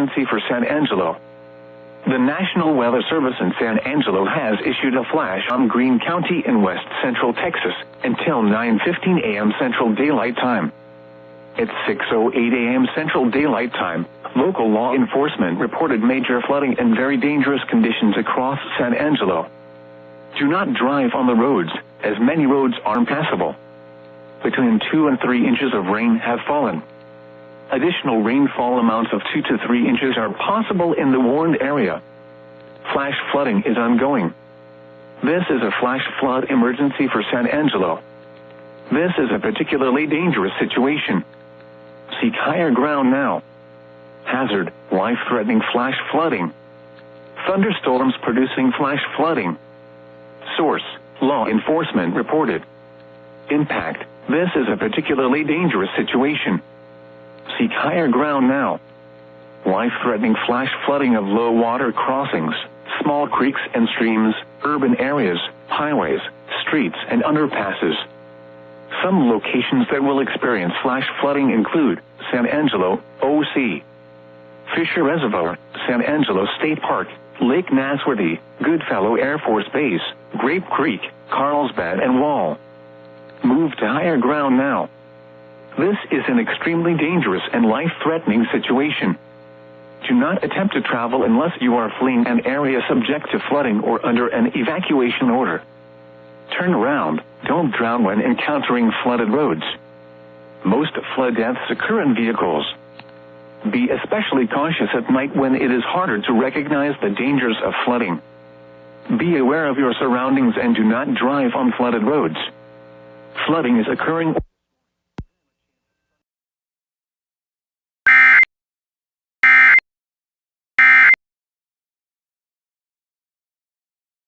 emergency for San Angelo. The National Weather Service in San Angelo has issued a flash on Greene County in west central Texas until 9:15 a.m. Central Daylight Time. At 6:08 a.m. Central Daylight Time, local law enforcement reported major flooding and very dangerous conditions across San Angelo. Do not drive on the roads, as many roads are impassable. Between 2 and 3 inches of rain have fallen. Additional rainfall amounts of 2 to 3 inches are possible in the warned area. Flash flooding is ongoing. This is a flash flood emergency for San Angelo. This is a particularly dangerous situation. Seek higher ground now. Hazard, life-threatening flash flooding. Thunderstorms producing flash flooding. Source, law enforcement reported. Impact, this is a particularly dangerous situation. Seek higher ground now. Life-threatening flash flooding of low water crossings, small creeks and streams, urban areas, highways, streets and underpasses. Some locations that will experience flash flooding include San Angelo, OC, Fisher Reservoir, San Angelo State Park, Lake Nasworthy, Goodfellow Air Force Base, Grape Creek, Carlsbad and Wall. Move to higher ground now. This is an extremely dangerous and life-threatening situation. Do not attempt to travel unless you are fleeing an area subject to flooding or under an evacuation order. Turn around, don't drown when encountering flooded roads. Most flood deaths occur in vehicles. Be especially cautious at night when it is harder to recognize the dangers of flooding. Be aware of your surroundings and do not drive on flooded roads. Flooding is occurring